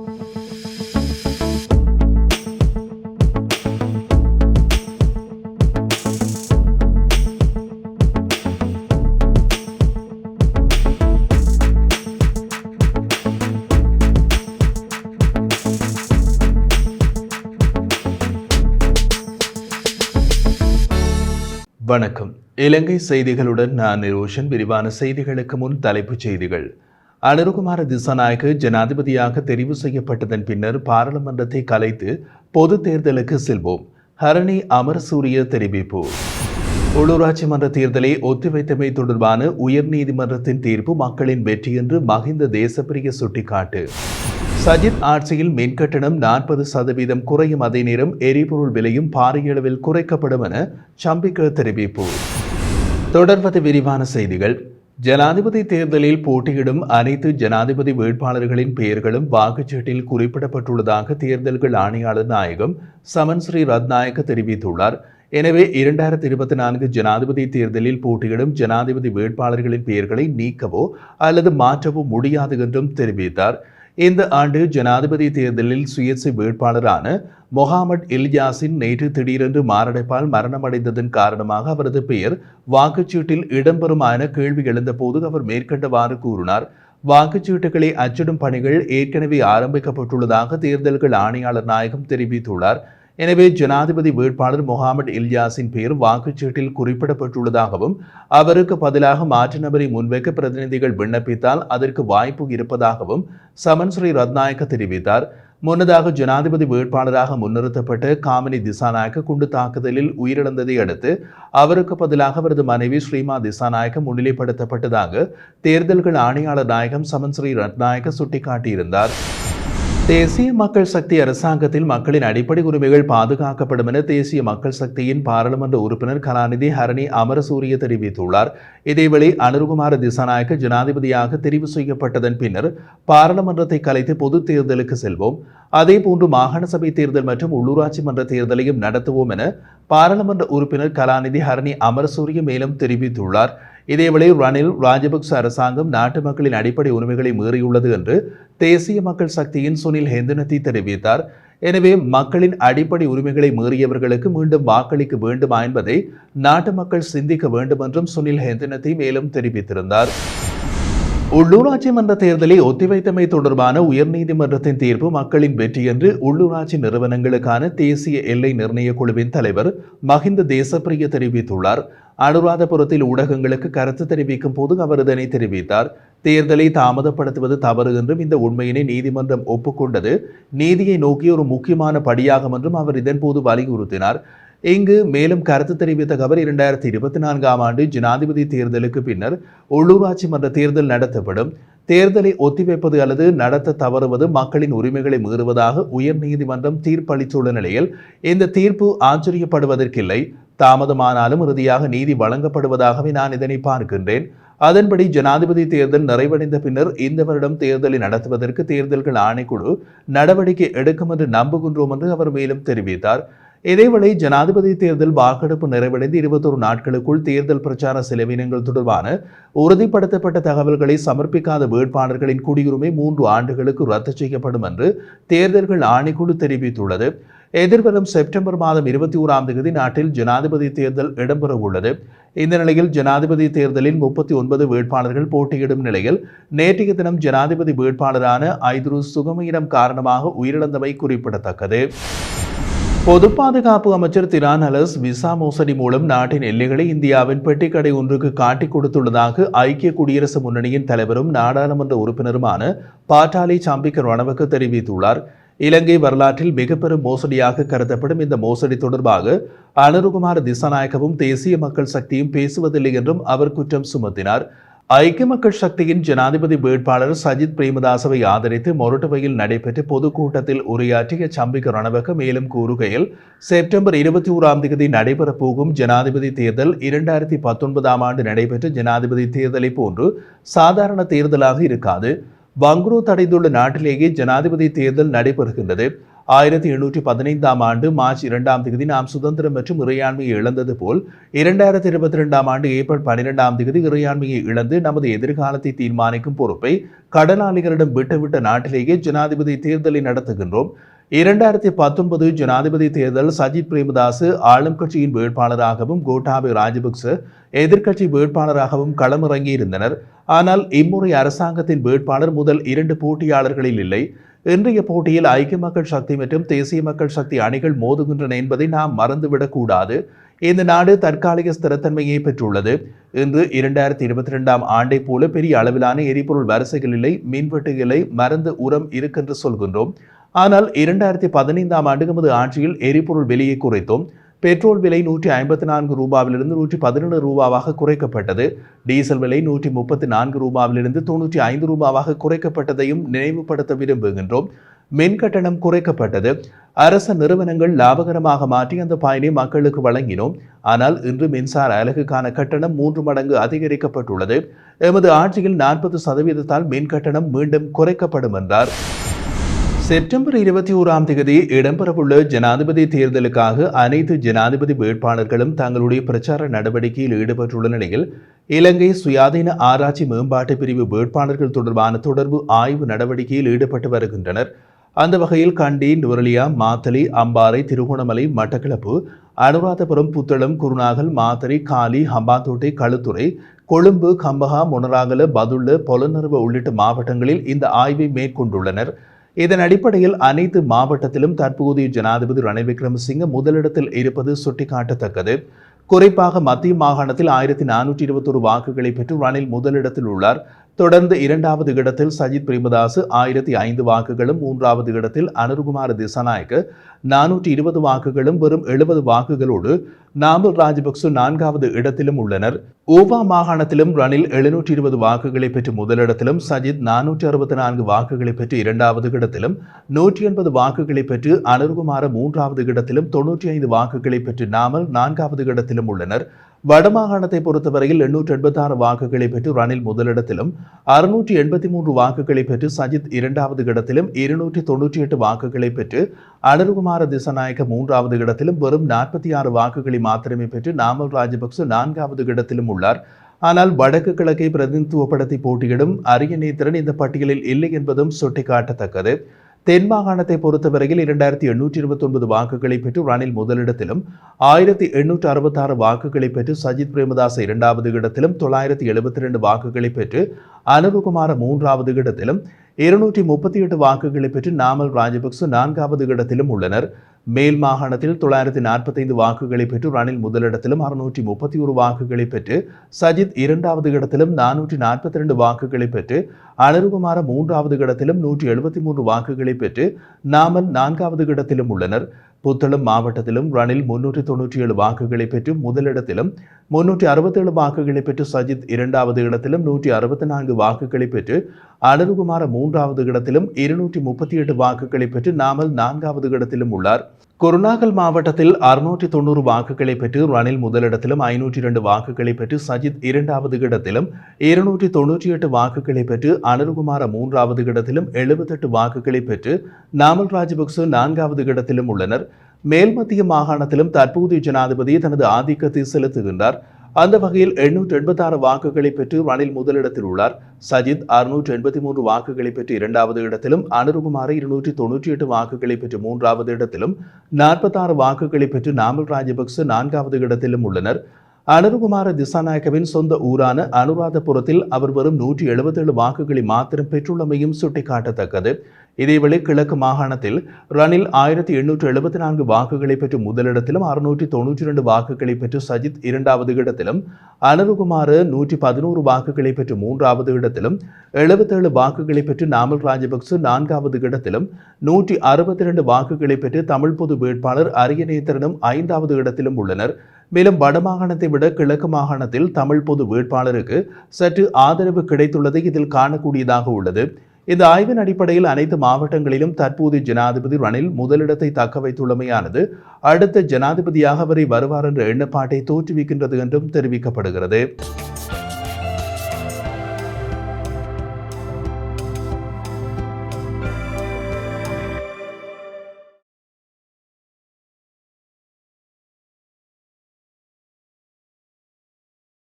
வணக்கம். இலங்கை செய்திகளுடன் நான் நிரோஷன். விரிவான செய்திகளுக்கு முன் தலைப்புச் செய்திகள். அனுருகுமார திசாநாயக்க ஜனாதிபதியாக தெரிவு செய்யப்பட்டதன் பின்னர் பாராளுமன்றத்தை கலைத்து பொது தேர்தலுக்கு செல்வோம். ஹரணி அமரசூரிய தெரிவிப்பு. உள்ளூராட்சி மன்ற தேர்தலை ஒத்திவைத்தமை தொடர்பான உயர்நீதிமன்றத்தின் தீர்ப்பு மக்களின் வெற்றி என்று மஹிந்த தேசப்பிரிய சுட்டிக்காட்டு. சஜித் ஆட்சியில் மின்கட்டணம் 40% குறையும், அதே நேரம் எரிபொருள் விலையும் பாரிய அளவில் குறைக்கப்படும் என சம்பிக்க தெரிவிப்பு. தொடர்வது விரிவான செய்திகள். ஜனாதிபதி தேர்தலில் போட்டியிடும் அனைத்து ஜனாதிபதி வேட்பாளர்களின் பெயர்களும் வாக்குச்சீட்டில் குறிப்பிடப்பட்டுள்ளதாக தேர்தல்கள் ஆணையாளர் நாயகம் சமன் ஸ்ரீ ரத்நாயக்க தெரிவித்துள்ளார். எனவே 2024 ஜனாதிபதி தேர்தலில் போட்டியிடும் ஜனாதிபதி வேட்பாளர்களின் பெயர்களை நீக்கவோ அல்லது மாற்றவோ முடியாது என்றும் தெரிவித்தார். இந்த ஆண்டு ஜனாதிபதி தேர்தலில் சுயேட்சை வேட்பாளரான மொஹாமட் இல்யாசின் நேற்று திடீரென்று மாரடைப்பால் மரணமடைந்ததன் காரணமாக அவரது பெயர் வாக்குச்சீட்டில் இடம்பெறும் என கேள்வி எழுந்தபோது அவர் மேற்கண்டவாறு கூறினார். வாக்குச்சீட்டுகளை அச்சிடும் பணிகள் ஏற்கனவே ஆரம்பிக்கப்பட்டுள்ளதாக தேர்தல்கள் ஆணையாளர் நாயகம் தெரிவித்துள்ளார். எனவே ஜனாதிபதி வேட்பாளர் மொஹாமட் இல்யாசின் பெயர் வாக்குச்சீட்டில் குறிப்பிடப்பட்டுள்ளதாகவும் அவருக்கு பதிலாக மாற்று நபரை முன்வைக்க பிரதிநிதிகள் விண்ணப்பித்தால் அதற்கு வாய்ப்பு இருப்பதாகவும் சமன் ஸ்ரீ ரத்நாயக்க தெரிவித்தார். முன்னதாக ஜனாதிபதி வேட்பாளராக முன்னிறுத்தப்பட்ட காமினி திசாநாயக்க குண்டு தாக்குதலில் உயிரிழந்ததை அடுத்து அவருக்கு பதிலாக அவரது மனைவி ஸ்ரீமா திசாநாயக்க முன்னிலைப்படுத்தப்பட்டதாக தேர்தல்கள் ஆணையாளர் நாயகம் சமன் ஸ்ரீ ரத்நாயக்க சுட்டிக்காட்டியிருந்தார். தேசிய மக்கள் சக்தி அரசாங்கத்தில் மக்களின் அடிப்படை உரிமைகள் பாதுகாக்கப்படும் என தேசிய மக்கள் சக்தியின் பாராளுமன்ற உறுப்பினர் கலாநிதி ஹரணி அமரசூரிய தெரிவித்துள்ளார். இதேவேளை அனுருகுமார திசாநாயக்க ஜனாதிபதியாக தெரிவு செய்யப்பட்டதன் பின்னர் பாராளுமன்றத்தை கலைத்து பொது தேர்தலுக்கு செல்வோம், அதேபோன்று மாகாண சபை தேர்தல் மற்றும் உள்ளூராட்சி மன்ற தேர்தலையும் நடத்துவோம் என பாராளுமன்ற உறுப்பினர் கலாநிதி ஹரணி அமரசூரிய மேலும் தெரிவித்துள்ளார். இதேவேளை ரணில் ராஜபக்ச அரசாங்கம் நாட்டு மக்களின் அடிப்படை உரிமைகளை மீறியுள்ளது என்று தேசிய மக்கள் சக்தியின் சுனில் ஹெந்துனத்தி தெரிவித்தார். எனவே மக்களின் அடிப்படை உரிமைகளை மீறியவர்களுக்கு மீண்டும் வாக்களிக்க வேண்டுமா என்பதை நாட்டு மக்கள் சிந்திக்க வேண்டும் என்றும் சுனில் ஹெந்துனத்தி மேலும் தெரிவித்திருந்தார். உள்ளூராட்சி மன்ற தேர்தலை ஒத்திவைத்தமை தொடர்பான உயர்நீதிமன்றத்தின் தீர்ப்பு மக்களின் வெற்றி என்று உள்ளூராட்சி நிறுவனங்களுக்கான தேசிய எல்லை நிர்ணய குழுவின் தலைவர் மஹிந்த தேசப்பிரிய தெரிவித்துள்ளார். அனுராதபுரத்தில் ஊடகங்களுக்கு கருத்து தெரிவிக்கும் போது அவர் இதனை தெரிவித்தார். தேர்தலை தாமதப்படுத்துவது தவறு என்றும் இந்த உண்மையினை நீதிமன்றம் ஒப்புக்கொண்டது நீதியை நோக்கிய ஒரு முக்கியமான படியாகும் என்றும் அவர் இதன்போது வலியுறுத்தினார். இங்கு மேலும் கருத்து தெரிவித்த அவர் 2024 ஆண்டு ஜனாதிபதி தேர்தலுக்கு பின்னர் உள்ளூராட்சி மன்ற தேர்தல் நடத்தப்படும். தேர்தலை ஒத்திவைப்பது அல்லது நடத்த தவறுவது மக்களின் உரிமைகளை மீறுவதாக உயர்நீதிமன்றம் தீர்ப்பளித்துள்ள நிலையில் இந்த தீர்ப்பு ஆச்சரியப்படுவதற்கில்லை. தாமதமானாலும் இறுதியாக நீதி வழங்கப்படுவதாகவே நான் இதனை பார்க்கின்றேன். அதன்படி ஜனாதிபதி தேர்தல் நிறைவடைந்த பின்னர் இந்த வருடம் தேர்தலை நடத்துவதற்கு தேர்தல்கள் ஆணைக்குழு நடவடிக்கை எடுக்கும் என்று நம்புகின்றோம் என்று அவர் மேலும் தெரிவித்தார். இதேவேளை ஜனாதிபதி தேர்தல் வாக்கெடுப்பு நிறைவடைந்து 21 நாட்களுக்குள் தேர்தல் பிரச்சார செலவினங்கள் தொடர்பான உறுதிப்படுத்தப்பட்ட தகவல்களை சமர்ப்பிக்காத வேட்பாளர்களின் குடியுரிமை 3 ஆண்டுகளுக்கு ரத்து செய்யப்படும் என்று தேர்தல்கள் ஆணைக்குழு தெரிவித்துள்ளது. எதிர்வரும் செப்டம்பர் மாதம் 21ஆம் தேதி நாட்டில் ஜனாதிபதி தேர்தல் இடம்பெற உள்ளது. இந்த நிலையில் ஜனாதிபதி தேர்தலில் 39 வேட்பாளர்கள் போட்டியிடும் நிலையில் நேற்றைய தினம் ஜனாதிபதி வேட்பாளரான ஐதுருஸ் சுகமயிடம் காரணமாக உயிரிழந்தமை குறிப்பிடத்தக்கது. பொது பாதுகாப்பு அமைச்சர் திரான் அலஸ் விசா மோசடி மூலம் நாட்டின் எல்லைகளை இந்தியாவின் பெட்டிக்கடை ஒன்றுக்கு காட்டிக் கொடுத்துள்ளதாக ஐக்கிய குடியரசு முன்னணியின் தலைவரும் நாடாளுமன்ற உறுப்பினருமான பாட்டாளி சம்பிக்க ரணவக்க தெரிவித்துள்ளார். இலங்கை வரலாற்றில் மிக பெரும் மோசடியாக கருதப்படும் இந்த மோசடி தொடர்பாக அனுருகுமார திசாநாயக்கவும் தேசிய மக்கள் சக்தியும் பேசுவதில்லை என்றும் அவர் குற்றம் சுமத்தினார். ஐக்கிய மக்கள் சக்தியின் ஜனாதிபதி வேட்பாளர் சஜித் பிரேமதாசவை ஆதரித்து மொரட்டுவையில் நடைபெற்ற பொதுக்கூட்டத்தில் உரையாற்றிய சம்பிக்க ரணவக்க மேலும் கூறுகையில், செப்டம்பர் 21ஆம் தேதி நடைபெறப் போகும் ஜனாதிபதி தேர்தல் 2019ஆம் ஆண்டு நடைபெற்ற ஜனாதிபதி தேர்தலை போன்று சாதாரண தேர்தலாக இருக்காது. பங்குரூத் அடைந்துள்ள நாட்டிலேயே ஜனாதிபதி தேர்தல் நடைபெறுகின்றது. 1815 ஆண்டு மார்ச் 2ஆம் தேதி நாம் சுதந்திரம் மற்றும் இறையாண்மையை இழந்தது போல் 2022ஆம் ஆண்டு ஏப்ரல் 12ஆம் தேதி இறையாண்மையை இழந்து நமது எதிர்காலத்தை தீர்மானிக்கும் பொறுப்பை கடனாளிகளிடம் விட்டுவிட்ட நாட்டிலேயே ஜனாதிபதி தேர்தலை நடத்துகின்றோம். 2019 ஜனாதிபதி தேர்தல் சஜித் பிரேமதாஸ் ஆளும் கட்சியின் வேட்பாளராகவும் கோட்டாபய ராஜபக்ச எதிர்க்கட்சி வேட்பாளராகவும் களமிறங்கியிருந்தனர். ஆனால் இம்முறை அரசாங்கத்தின் வேட்பாளர் முதல் 2 போட்டியாளர்களில் இல்லை. இன்றைய போட்டியில் ஐக்கிய மக்கள் சக்தி மற்றும் தேசிய மக்கள் சக்தி அணிகள் மோதுகின்றன என்பதை நாம் மறந்துவிடக்கூடாது. இந்த நாடு தற்காலிக ஸ்திரத்தன்மையை பெற்றுள்ளது. இன்று 2022ஆம் ஆண்டை போல பெரிய அளவிலான எரிபொருள் வரிசைகள் இல்லை, மின்வெட்டு இல்லை, மருந்து உரம் இருக்கென்று சொல்கின்றோம். ஆனால் 2015ஆம் ஆண்டு நமது ஆட்சியில் எரிபொருள் விலையை குறைத்தோம். பெட்ரோல் விலை 154 ரூபாவிலிருந்து 117 ரூபாவாக குறைக்கப்பட்டது. டீசல் விலை 134 ரூபாவிலிருந்து 95 ரூபாவாக குறைக்கப்பட்டதையும் நினைவுபடுத்த விரும்புகின்றோம். மின் கட்டணம் குறைக்கப்பட்டது. அரச நிறுவனங்கள் லாபகரமாக மாற்றி அந்த பயனை மக்களுக்கு வழங்கினோம். ஆனால் இன்று மின்சார அலகுக்கான கட்டணம் 3 மடங்கு அதிகரிக்கப்பட்டுள்ளது. எமது ஆட்சியில் 40% மின் கட்டணம் மீண்டும் குறைக்கப்படும் என்றார். செப்டம்பர் 21ஆம் தேதி இடம்பெறவுள்ள ஜனாதிபதி தேர்தலுக்காக அனைத்து ஜனாதிபதி வேட்பாளர்களும் தங்களுடைய பிரச்சார நடவடிக்கையில் ஈடுபட்டுள்ள நிலையில் இலங்கை சுயாதீன ஆராய்ச்சி மேம்பாட்டு பிரிவு வேட்பாளர்கள் தொடர்பான தொடர்பு ஆய்வு நடவடிக்கையில் ஈடுபட்டு வருகின்றனர். அந்த வகையில் கண்டி, நுவரெலியா, மாத்தளை, அம்பாறை, திருகோணமலை, மட்டக்களப்பு, அனுராதபுரம், புத்தளம், குருநாகல், மாத்தறை, காலி, ஹம்பாந்தோட்டை, களுத்துறை, கொழும்பு, கம்பஹா, மொனராகல, பதுள்ள, பொலனறுவ உள்ளிட்ட மாவட்டங்களில் இந்த ஆய்வை மேற்கொண்டுள்ளனர். இதன் அடிப்படையில் அனைத்து மாவட்டத்திலும் தற்போதைய ஜனாதிபதி ரணில் விக்ரமசிங்க முதலிடத்தில் இருப்பது சுட்டிக்காட்டத்தக்கது. குறிப்பாக மத்திய மாகாணத்தில் 1421 வாக்குகளை பெற்று ரணில் முதலிடத்தில் உள்ளார். தொடர்ந்து 2வது இடத்தில் சஜித் பிரேமதாஸ் 1005 வாக்குகளும், 3வது இடத்தில் அனுருகுமார திசாநாயக்க 420 வாக்குகளும் வெறும் 70 வாக்குகளோடு நாமல் ராஜபக்ச 4வது இடத்திலும் உள்ளனர். ஊவா மாகாணத்திலும் ரணில் 720 வாக்குகளை பெற்று முதலிடத்திலும், சஜித் 464 வாக்குகளை பெற்று 2வது இடத்திலும், 180 வாக்குகளை பெற்று அனுருகுமார 3வது இடத்திலும், 95 வாக்குகளை பெற்று நாமல் 4வது இடத்திலும் உள்ளனர். வடமாகாணத்தை பொறுத்தவரையில் 886 வாக்குகளை பெற்று ரணில் முதலிடத்திலும், 683 வாக்குகளை பெற்று சஜித் 2வது இடத்திலும், 298 வாக்குகளை பெற்று அனுருகுமார திசாநாயக்க 3வது இடத்திலும், வெறும் 46 வாக்குகளை மாத்திரமே பெற்று நாமல் ராஜபக்ச 4வது இடத்திலும் உள்ளார். ஆனால் வடக்கு கிழக்கை பிரதிநிதித்துவப்படுத்தி போட்டியிடும் அரியநேத்திரன் இந்த பட்டியலில் இல்லை என்பதும் சுட்டிக்காட்டத்தக்கது. தென் மாகாணத்தை பொறுத்தவரையில் 2829 வாக்குகளை பெற்று ரணில் முதலிடத்திலும், 1866 வாக்குகளை பெற்று சஜித் பிரேமதாஸ் 2வது இடத்திலும், 972 வாக்குகளை பெற்று அனுருகுமார 3வது இடத்திலும், 238 வாக்குகளை பெற்று நாமல் ராஜபக்ச 4வது இடத்திலும் உள்ளனர். மேல் மாகாணத்தில் 945 வாக்குகளை பெற்று ரணில் முதலிடத்திலும், 631 வாக்குகளை பெற்று சஜித் 2வது இடத்திலும், 442 வாக்குகளை பெற்று அனுருகுமார 3வது இடத்திலும், 173 வாக்குகளை பெற்று நாமல் 4வது இடத்திலும் உள்ளனர். புத்தளம் மாவட்டத்திலும் ரணில் 397 வாக்குகளை பெற்று முதலிடத்திலும், 367 வாக்குகளை பெற்று சஜித் 2வது இடத்திலும், 164 வாக்குகளை பெற்று அனுருகுமார 3வது இடத்திலும், 238 வாக்குகளை பெற்று நாமல் 4வது இடத்திலும் உள்ளார். குருநாகல் மாவட்டத்தில் 690 வாக்குகளை பெற்று ரணில் முதலிடத்திலும், 502 வாக்குகளை பெற்று சஜித் 2வது இடத்திலும், 298 வாக்குகளை பெற்று அனுருகுமார 3வது இடத்திலும், 78 வாக்குகளை பெற்று நாமல் ராஜபக்ச 4வது இடத்திலும் உள்ளனர். மேல் மத்திய மாகாணத்திலும் தற்போதைய ஜனாதிபதி தனது ஆதிக்கத்தை செலுத்துகின்றார். அந்த வகையில் 886 வாக்குகளை பெற்று ரணில் முதலிடத்தில் உள்ளார். சஜித் 683 வாக்குகளை பெற்று 2வது இடத்திலும், அனுருகுமார 298 வாக்குகளை பெற்று 3வது இடத்திலும், 46 வாக்குகளை பெற்று நாமல் ராஜபக்ச 4வது இடத்திலும் உள்ளனர். அனுருகுமார திசாநாயக்கவின் சொந்த ஊரான அனுராதபுரத்தில் அவர் வெறும் 177 வாக்குகளை மாத்திரம் பெற்றுள்ளமையும் சுட்டிக்காட்டத்தக்கது. இதேவேளை கிழக்கு மாகாணத்தில் ரணில் 1874 வாக்குகளை பெற்று முதலிடத்திலும், 692 வாக்குகளை பெற்று சஜித் 2வது இடத்திலும், அனுருகுமார 111 வாக்குகளை பெற்று 3வது இடத்திலும், 77 வாக்குகளை பெற்று நாமல் ராஜபக்ச 4வது இடத்திலும், 162 வாக்குகளை பெற்று தமிழ் பொது வேட்பாளர் அரியநேத்திரனும் 5வது இடத்திலும் உள்ளனர். மேலும் வடமாகாணத்தை விட கிழக்கு மாகாணத்தில் தமிழ் பொது வேட்பாளருக்கு சற்று ஆதரவு கிடைத்துள்ளதை இதில் காணக்கூடியதாக உள்ளது. இந்த ஆய்வின் அடிப்படையில் அனைத்து மாவட்டங்களிலும் தற்போதைய ஜனாதிபதி ரணில் முதலிடத்தை தக்க வைத்துள்ளமையானது அடுத்த ஜனாதிபதியாக அவரை வருவார் என்ற எண்ணப்பாட்டை தோற்றுவிக்கின்றது என்றும் தெரிவிக்கப்படுகிறது.